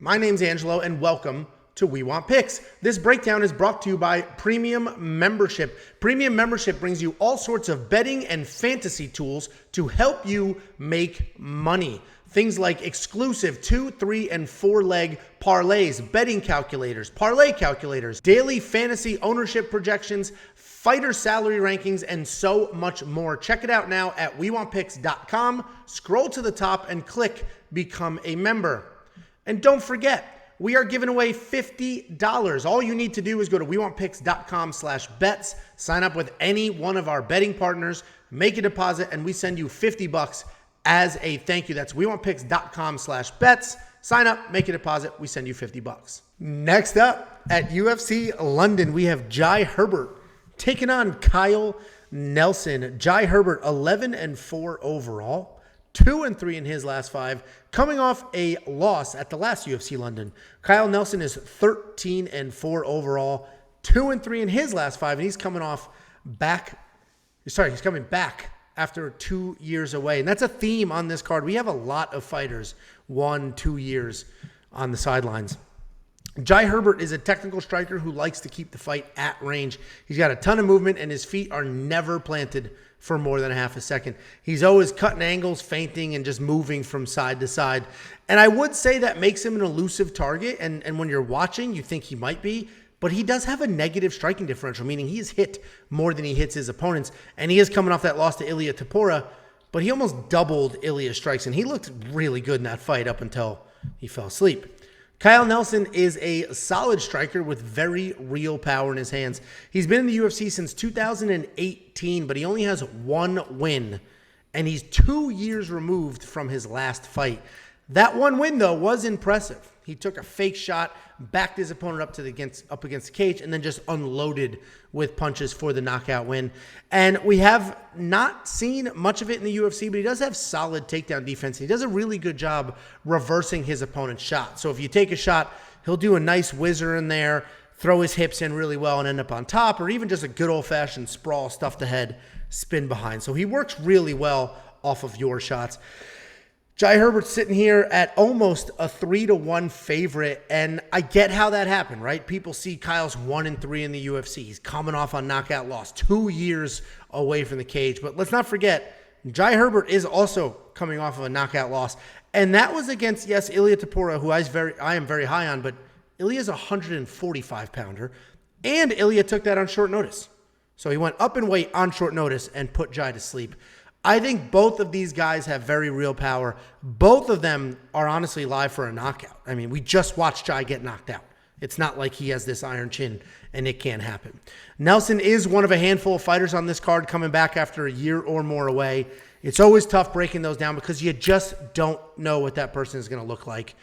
My name's Angelo, and welcome to We Want Picks. This breakdown is brought to you by Premium Membership. Premium Membership brings you all sorts of betting and fantasy tools to help you make money. Things like exclusive 2, 3, and 4 leg parlays, betting calculators, parlay calculators, daily fantasy ownership projections, fighter salary rankings, and so much more. Check it out now at WeWantPicks.com. Scroll to the top and click Become a Member. And don't forget, we are giving away $50. All you need to do is go to WeWantPicks.com/bets, sign up with any one of our betting partners, make a deposit, and we send you $50 as a thank you. That's WeWantPicks.com/bets. Sign up, make a deposit, we send you $50. Next up, at UFC London, we have Jai Herbert taking on Kyle Nelson. Jai Herbert, 11-4 overall. 2-3 in his last 5, coming off a loss at the last UFC London. Kyle Nelson is 13-4 overall, 2-3 in his last 5, and he's coming back after 2 years away. And that's a theme on this card. We have a lot of fighters 1-2 years on the sidelines. Jai Herbert is a technical striker who likes to keep the fight at range. He's got a ton of movement, and his feet are never planted for more than a half a second. He's always cutting angles, feinting, and just moving from side to side. And I would say that makes him an elusive target, and when you're watching, you think he might be, but he does have a negative striking differential, meaning he is hit more than he hits his opponents, and he is coming off that loss to Ilia Topuria, but he almost doubled Ilia's strikes, and he looked really good in that fight up until he fell asleep. Kyle Nelson is a solid striker with very real power in his hands. He's been in the UFC since 2018, but he only has 1 win, and he's 2 years removed from his last fight. That 1 win, though, was impressive. He took a fake shot, backed his opponent up against the cage, and then just unloaded with punches for the knockout win. And we have not seen much of it in the UFC, but he does have solid takedown defense. He does a really good job reversing his opponent's shot. So if you take a shot, he'll do a nice whizzer in there, throw his hips in really well and end up on top, or even just a good old-fashioned sprawl, stuff the head, spin behind. So he works really well off of your shots. Jai Herbert's sitting here at almost a 3-1 favorite, and I get how that happened, right? People see Kyle's 1-3 in the UFC. He's coming off a knockout loss, 2 years away from the cage. But let's not forget, Jai Herbert is also coming off of a knockout loss, and that was against, yes, Ilia Topuria, who I am very high on, but Ilia's a 145-pounder, and Ilia took that on short notice. So he went up in weight on short notice and put Jai to sleep. I think both of these guys have very real power. Both of them are honestly live for a knockout. I mean, we just watched Jai get knocked out. It's not like he has this iron chin and it can't happen. Nelson is one of a handful of fighters on this card coming back after a year or more away. It's always tough breaking those down because you just don't know what that person is going to look like.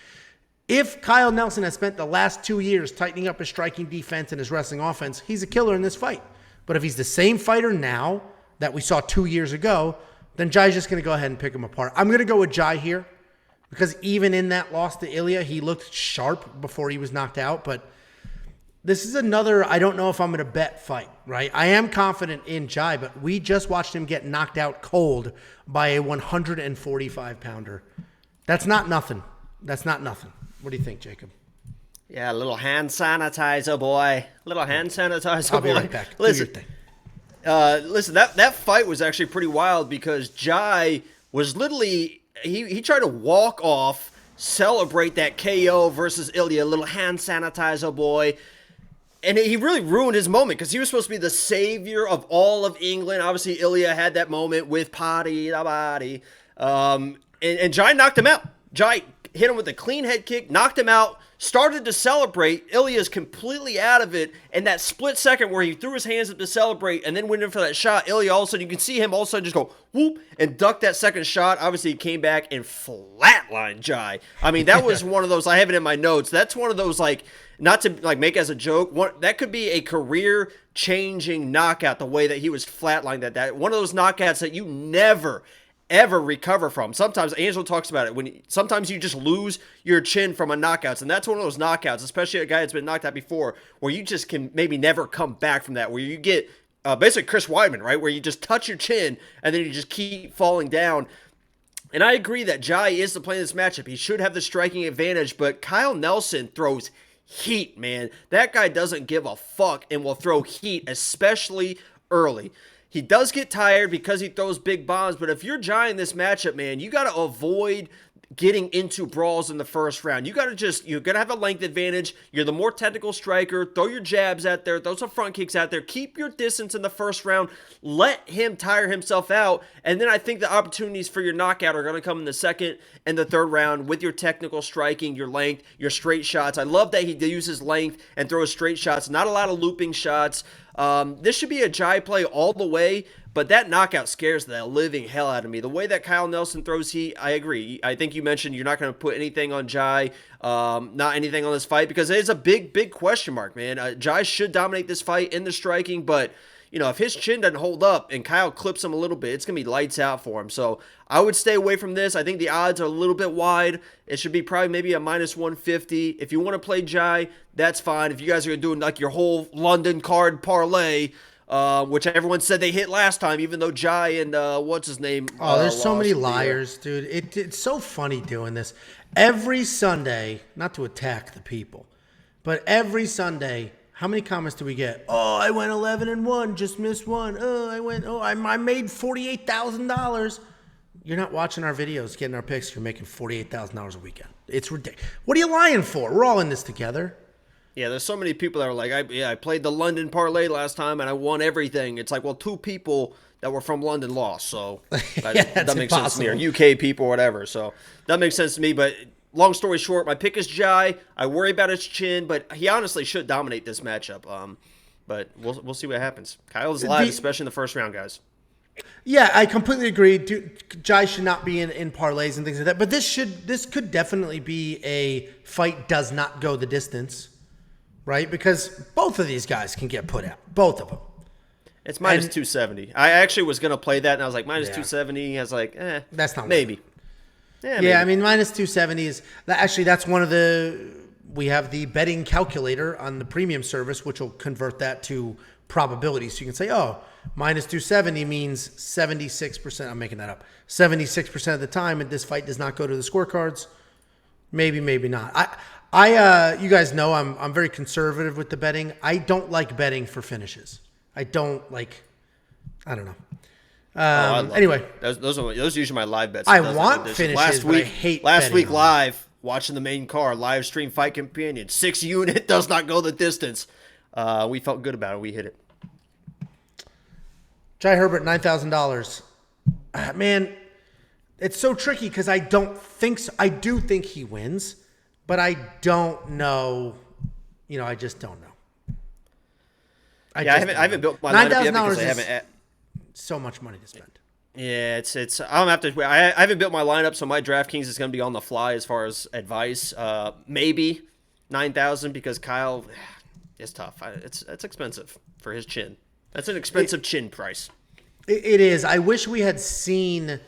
If Kyle Nelson has spent the last 2 years tightening up his striking defense and his wrestling offense, he's a killer in this fight. But if he's the same fighter now that we saw 2 years ago, then Jai's just going to go ahead and pick him apart. I'm going to go with Jai here because even in that loss to Ilia, he looked sharp before he was knocked out. But this is another, I don't know if I'm going to bet fight, right? I am confident in Jai, but we just watched him get knocked out cold by a 145-pounder. That's not nothing. That's not nothing. What do you think, Jacob? Yeah, a little hand sanitizer, boy. Little hand sanitizer, boy. I'll be right back. Listen. Do your thing. Listen, that fight was actually pretty wild because Jai was literally, he tried to walk off, celebrate that KO versus Ilia, little hand sanitizer boy. And he really ruined his moment because he was supposed to be the savior of all of England. Obviously, Ilia had that moment with Paddy, da body. And Jai knocked him out. Jai hit him with a clean head kick, knocked him out, started to celebrate. Ilya's completely out of it. And that split second where he threw his hands up to celebrate and then went in for that shot, Ilya all of a sudden, you can see him all of a sudden just go whoop and duck that second shot. Obviously, he came back and flatlined Jai. I mean, that was one of those, I have it in my notes. That's one of those, like, not to like make as a joke, that could be a career-changing knockout, the way that he was flatlined at that. One of those knockouts that you never, ever recover from. Sometimes, Angelo talks about it, sometimes you just lose your chin from a knockouts, and that's one of those knockouts, especially a guy that's been knocked out before, where you just can maybe never come back from that, where you get basically Chris Weidman, right, where you just touch your chin, and then you just keep falling down. And I agree that Jai is the play in this matchup. He should have the striking advantage, but Kyle Nelson throws heat, man. That guy doesn't give a fuck and will throw heat, especially early. He does get tired because he throws big bombs, but if you're Jai in this matchup, man, you got to avoid getting into brawls in the first round. You're going to have a length advantage. You're the more technical striker. Throw your jabs out there. Throw some front kicks out there. Keep your distance in the first round. Let him tire himself out. And then I think the opportunities for your knockout are going to come in the second and the third round with your technical striking, your length, your straight shots. I love that he uses length and throws straight shots. Not a lot of looping shots. This should be a Jai play all the way. But that knockout scares the living hell out of me. The way that Kyle Nelson throws heat, I agree. I think you mentioned you're not going to put anything on Jai, not anything on this fight, because it is a big, big question mark, man. Jai should dominate this fight in the striking, but if his chin doesn't hold up and Kyle clips him a little bit, it's going to be lights out for him. So I would stay away from this. I think the odds are a little bit wide. It should be probably maybe a minus 150. If you want to play Jai, that's fine. If you guys are doing like your whole London card parlay, which everyone said they hit last time, even though Jai and what's his name? Oh, there's so many liars, dude. It's so funny doing this. Every Sunday, not to attack the people, but every Sunday, how many comments do we get? Oh, I went 11-1, just missed one. I made $48,000. You're not watching our videos, getting our picks. You're making $48,000 a weekend. It's ridiculous. What are you lying for? We're all in this together. Yeah, there's so many people that are like, I played the London parlay last time and I won everything. It's like, well, 2 people that were from London lost, so that makes sense to me. Or UK people or whatever, so that makes sense to me. But long story short, my pick is Jai. I worry about his chin, but he honestly should dominate this matchup. But we'll see what happens. Kyle's live, especially in the first round, guys. Yeah, I completely agree. Jai should not be in parlays and things like that. But this could definitely be a fight does not go the distance. Right? Because both of these guys can get put out. Both of them. It's minus 270. I actually was going to play that, and I was like, minus 270. I was like, that's not maybe. Yeah, maybe. I mean, minus 270 is... Actually, that's one of the... We have the betting calculator on the premium service, which will convert that to probability. So you can say, oh, minus 270 means 76%. I'm making that up. 76% of the time, and this fight does not go to the scorecards. Maybe, maybe not. You guys know I'm very conservative with the betting. I don't like betting for finishes. I don't know. Anyway, those are usually my live bets. I want finishes, but I hate last week betting live watching the main card live stream fight companion 6 unit does not go the distance. We felt good about it. We hit it. Jai Herbert $9,000. Man, it's so tricky because I don't think so. I do think he wins. But I don't know. I just don't know. I haven't built my lineup yet because I haven't. So much money to spend. Yeah, it's. I'm gonna have to. I haven't built my lineup, so my DraftKings is gonna be on the fly as far as advice. Maybe 9,000 because Kyle, it's tough. It's expensive for his chin. That's an expensive chin price. It is. I wish we had seen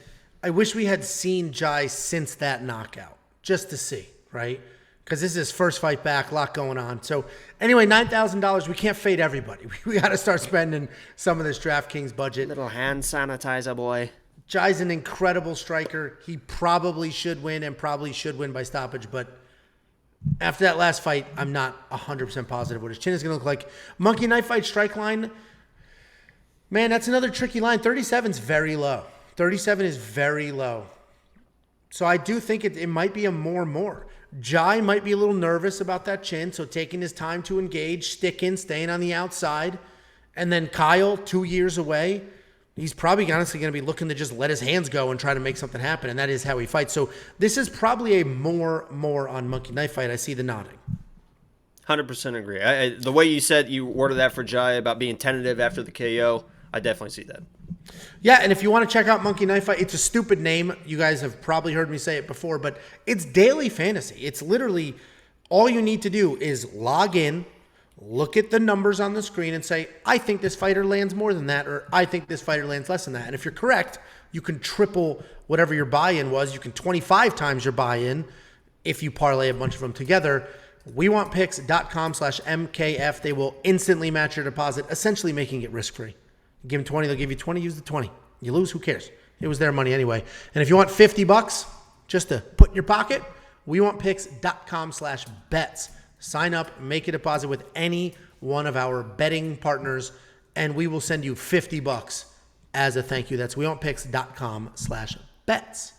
Jai since that knockout just to see. Right? Because this is his first fight back, a lot going on. So anyway, $9,000, we can't fade everybody. We got to start spending some of this DraftKings budget. Little hand sanitizer, boy. Jai's an incredible striker. He probably should win and probably should win by stoppage. But after that last fight, I'm not 100% positive what his chin is going to look like. Monkey Knife Fight strike line, man, that's another tricky line. 37 is very low. 37 is very low. So I do think it might be a more. Jai might be a little nervous about that chin, so taking his time to engage, sticking, staying on the outside. And then Kyle, 2 years away, he's probably honestly going to be looking to just let his hands go and try to make something happen, and that is how he fights. So this is probably a more on Monkey Knife Fight. I see the nodding. 100% agree. The way you said you worded that for Jai about being tentative after the KO, I definitely see that. Yeah, and if you want to check out Monkey Knife Fight, it's a stupid name. You guys have probably heard me say it before, but it's daily fantasy. It's literally all you need to do is log in, look at the numbers on the screen and say, I think this fighter lands more than that, or I think this fighter lands less than that. And if you're correct, you can triple whatever your buy-in was. You can 25 times your buy-in if you parlay a bunch of them together. WeWantPicks.com/MKF. They will instantly match your deposit, essentially making it risk-free. Give them 20, they'll give you 20, use the 20. You lose, who cares? It was their money anyway. And if you want $50 just to put in your pocket, WeWantPicks.com/bets. Sign up, make a deposit with any one of our betting partners, and we will send you $50 as a thank you. That's WeWantPicks.com/bets.